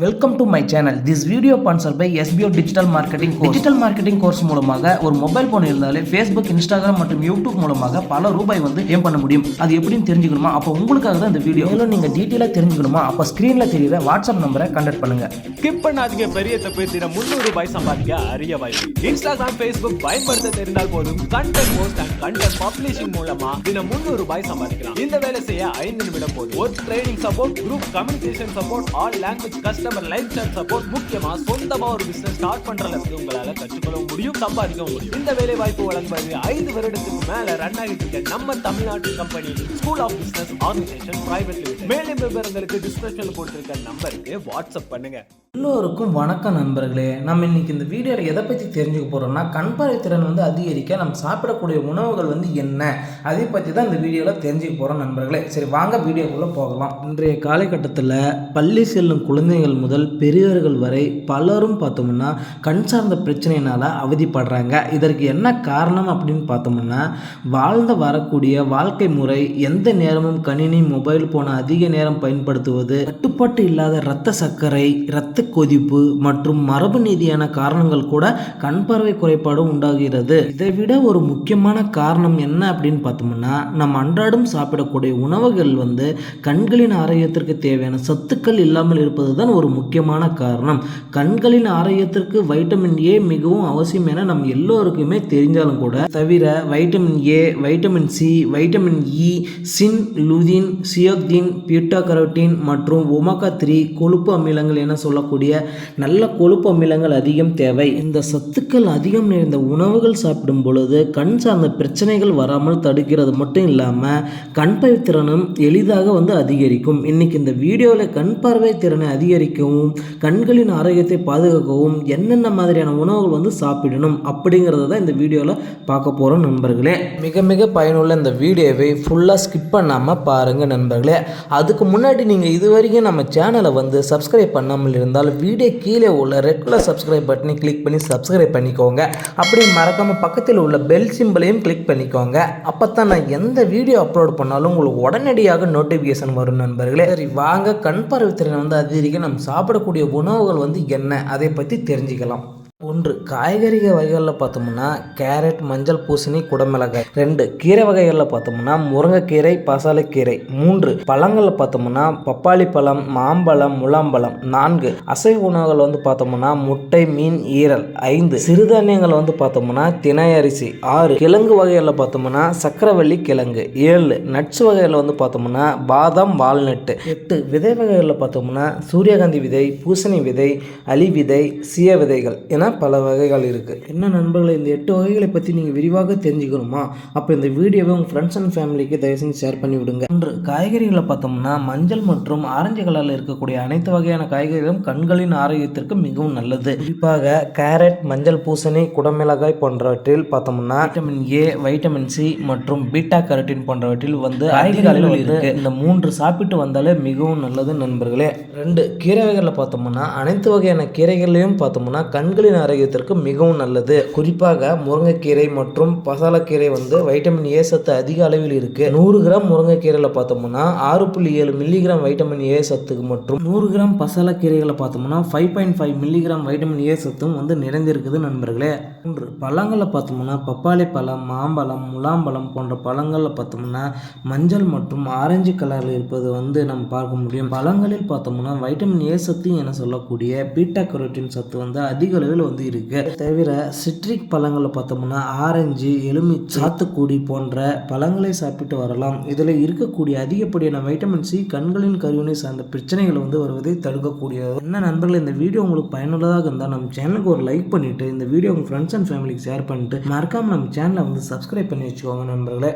Welcome to my channel. This video sponsored by SBO digital marketing course. Digital marketing course மூலமாக ஒரு mobile phone இருந்தாலே Facebook, Instagram மற்றும் YouTube மூலமாக பல ரூபாய் ஏம் பண்ண முடியும். அது எப்படின்னு தெரிஞ்சுக்கணுமா? அப்போ உங்களுக்காக தான் இந்த வீடியோ. மேலும் நீங்க டீட்டெயிலாக தெரிஞ்சுக்கணுமா? அப்போ ஸ்கிரீன்ல தெரியுற வாட்ஸ்அப் நம்பரை கான்டாக்ட் பண்ணுங்க. ஸ்கிப் பண்ணாதீங்க. பெரிய தப்பு. தினம் 300 ரூபாய் சம்பாதிக்க அரிய வாய்ப்பு. இன்ஸ்டாகிராம், ஃபேஸ்புக் பயன்படுத்த தெரிந்தால் போதும் content post and content publishing மூலமா தினம் 300 ரூபாய் சம்பாதிக்கலாம். இந்த வேலை செய்ய 5 நிமிடம் போதும். ஒரு training support, group communication support, all language customer life style support, முக்கியமா சொந்தமா ஒரு பிசினஸ் ஸ்டார்ட் பண்ற அளவுக்கு உங்களால கற்றுக்கொள்ள முடியும், சம்பாதிக்க முடியும். இந்த வேலை வாய்ப்பு வழங்குவது 5 வருடத்துக்கு மேல ரன் ஆகிட்டு இருக்க நம்ம தமிழ்நாட்டு company school of business organisation private limited. மேலும் விவரங்களுக்கு டிஸ்கிரிப்ஷன்ல கொடுத்திருக்க நம்பருக்கு வாட்ஸ்அப் பண்ணுங்க. எல்லோருக்கும் வணக்கம் நண்பர்களே. நம்ம இன்னைக்கு இந்த வீடியோவில் எதை பற்றி தெரிஞ்சுக்க போகிறோம்னா, கண் பார்வை திறன் அதிகரிக்க நம்ம சாப்பிடக்கூடிய உணவுகள் என்ன, அதை பற்றி தான் இந்த வீடியோவில் தெரிஞ்சுக்க போகிறோம் நண்பர்களே. சரி, வாங்க வீடியோக்குள்ளே போகலாம். இன்றைய காலகட்டத்தில் பள்ளி செல்லும் குழந்தைகள் முதல் பெரியவர்கள் வரை பலரும் பார்த்தோம்னா கண் சார்ந்த பிரச்சனையினால் அவதிப்படுறாங்க. இதற்கு என்ன காரணம் அப்படின்னு பார்த்தோம்னா, வாழ்ந்து வரக்கூடிய வாழ்க்கை முறை, எந்த நேரமும் கணினி, மொபைல் போன அதிக நேரம் பயன்படுத்துவது, கட்டுப்பாட்டு இல்லாத இரத்த சர்க்கரை, இரத்த கொதிப்பு மற்றும் மரபு ரீதியான காரணங்கள் கூட கண் பார்வை குறைபாடு உண்டாகிறது. இதை விட ஒரு முக்கியமான காரணம் என்ன அப்படின்னு பார்த்தோம்னா, நம்ம அன்றாடம் சாப்பிடக்கூடிய உணவுகள் கண்களின் ஆரோக்கியத்திற்கு தேவையான சத்துக்கள் இல்லாமல் இருப்பது தான் ஒரு முக்கியமான காரணம். கண்களின் ஆரோக்கியத்திற்கு வைட்டமின் ஏ மிகவும் அவசியம் என நம்ம எல்லோருக்குமே தெரிஞ்சாலும் கூட, தவிர vitamin A, vitamin C, vitamin E, zinc, lutein, zeaxanthin, beta carotene மற்றும் ஒமேகா 3 கொழுப்பு அமிலங்கள் என சொல்லக்கூடிய நல்ல கொழுப்பு அமிலங்கள் அதிகம் தேவை. இந்த சத்துக்கள் அதிகம் நிறைந்த உணவுகள் சாப்பிடும் பொழுது கண் சார்ந்த பிரச்சனைகள் வராமல் தடுக்கிறது மட்டும் இல்லாமல் கண் பார்வை திறனும் எளிதாக அதிகரிக்கும். இன்னைக்கு இந்த வீடியோவில் கண் பார்வை திறனை அதிகரிக்கவும் கண்களின் ஆரோக்கியத்தை பாதுகாக்கவும் என்னென்ன மாதிரியான உணவுகள் சாப்பிடணும் அப்படிங்கிறத தான் இந்த வீடியோவில் பார்க்க போகிறோம் நண்பர்களே. மிக மிக பயனுள்ள இந்த வீடியோவை ஃபுல்லாக ஸ்கிப் பண்ணாமல் பாருங்கள் நண்பர்களே. அதுக்கு முன்னாடி நீங்கள் இது வரைக்கும் நம்ம சேனலை சப்ஸ்கிரைப் பண்ணாமல் இருந்தால் வீடியோ கீழே உள்ள ரெட் கலர் சப்ஸ்கிரைப் பட்டனை கிளிக் பண்ணி சப்ஸ்கிரைப் பண்ணிக்கோங்க. அப்படியே மறக்காமல் பக்கத்தில் உள்ள பெல் சிம்பிளையும் கிளிக் பண்ணிக்கோங்க. அப்போ தான் நான் எந்த வீடியோ அப்லோட் பண்ணாலும் உங்களுக்கு உடனடியாக நோட்டிஃபிகேஷன் வரும் நண்பர்களே. சரி, வாங்க கண் பார்வை திறனை அதிகரிக்க நம்ம சாப்பிடக்கூடிய உணவுகள் என்ன, அதை பற்றி தெரிஞ்சுக்கலாம். 1. காய்கறி வகைகளில் பார்த்தோம்னா கேரட், மஞ்சள் பூசணி, குடமிளகாய். 2. கீரை வகைகளில் பார்த்தோம்னா முருங்கைக்கீரை, பசாலைக்கீரை. 3. பழங்களில் பார்த்தோம்னா பப்பாளி பழம், மாம்பழம், முலாம்பழம். 4. அசைவ உணவுகள் பார்த்தோம்னா முட்டை, மீன், ஈரல். 5. சிறுதானியங்கள் பார்த்தோம்னா திணை அரிசி. 6. கிழங்கு வகைகளில் பார்த்தோம்னா சக்கரவள்ளி கிழங்கு. 7. நட்ஸ் வகைகளில் பார்த்தோம்னா பாதாம், வால்நட்டு. 8. விதை வகைகளில் பார்த்தோம்னா சூரியகாந்தி விதை, பூசணி விதை, அலி விதை, சிய விதைகள் என பல வகைகள் இருக்குது. என்ன நண்பர்களே, இந்த 8 வகைகளை பற்றி நீங்கள் விரிவாக தெரிஞ்சுக்கணுமா? அப்போ இந்த வீடியோவை உங்கள் ஃப்ரெண்ட்ஸ் அண்ட் ஃபேமிலிக்கு தயவு செஞ்சு ஷேர் பண்ணி விடுங்க. 1. காய்கறிகளை பார்த்தோம்னா மஞ்சள் மற்றும் ஆரஞ்சு கலரில் இருக்கக்கூடிய அனைத்து வகையான காய்கறிகளும் கண்களின் ஆரோக்கியத்திற்கு மிகவும் நல்லது. குறிப்பாக கேரட், மஞ்சள் பூசணி, குடமிளகாய் போன்றவற்றில் பார்த்தோம்னா வைட்டமின் ஏ, வைட்டமின் சி மற்றும் பீட்டா கரோட்டின் போன்றவற்றில் காய்கறிகளில் இருக்கு. இந்த 3 சாப்பிட்டு வந்தாலே மிகவும் நல்லது நண்பர்களே. 2. கீரை வகைகளில் பார்த்தோம்னா அனைத்து வகையான கீரைகளையும் பார்த்தோம்னா கண்களின் ஆரோக்கியத்திற்கு மிகவும் நல்லது. குறிப்பாக முருங்கைக்கீரை மற்றும் பசாலக்கீரை வைட்டமின் ஏ சத்து அதிக அளவில் இருக்கு. 100 கிராம் முருங்கைக்கீரையில் பார்த்தோம்னா 6.7 மில்லிகிராம் வைட்டமின் ஏ சத்து மற்றும் 100 கிராம் பசாலக்கீரைகளை பார்த்தோம்னா 5.5 மில்லிகிராம் வைட்டமின் ஏ சத்தும் நிறைந்திருக்குது நண்பர்களே. 3. பழங்களில் பார்த்தோம்னா பப்பாளி பழம், மாம்பழம், முலாம்பழம் போன்ற பழங்களில் பார்த்தோம்னா மஞ்சள் மற்றும் ஆரஞ்சு கலரில் இருப்பது நம்ம பார்க்க முடியும். பழங்களில் பார்த்தோம்னா வைட்டமின் ஏ சத்து என சொல்லக்கூடிய பீட்டா கரோட்டின் சத்து அதிக அளவில் இருக்கு. தவிர சிட்ரிக் பழங்களை பார்த்தோம்னா ஆரஞ்சு, எலுமிச்சை, சாத்துக்குடி போன்ற பழங்களை சாப்பிட்டு வரலாம். இதில் இருக்கக்கூடிய அதிகப்படியான வைட்டமின் சி கண்களின் கருவினை சார்ந்த பிரச்சனைகள் வருவதை தடுக்கக்கூடியது. என்ன நண்பர்கள், இந்த வீடியோ உங்களுக்கு பயனுள்ளதாக இருந்தால் நம்ம சேனலுக்கு ஒரு லைக் பண்ணிட்டு இந்த வீடியோ உங்கள் ஃப்ரெண்ட்ஸ் அண்ட் ஃபேமிலிக்கு ஷேர் பண்ணிட்டு மறக்காம நம்ம சேனலை சப்ஸ்கிரைப் பண்ணி வச்சுக்கோங்க நண்பர்களே.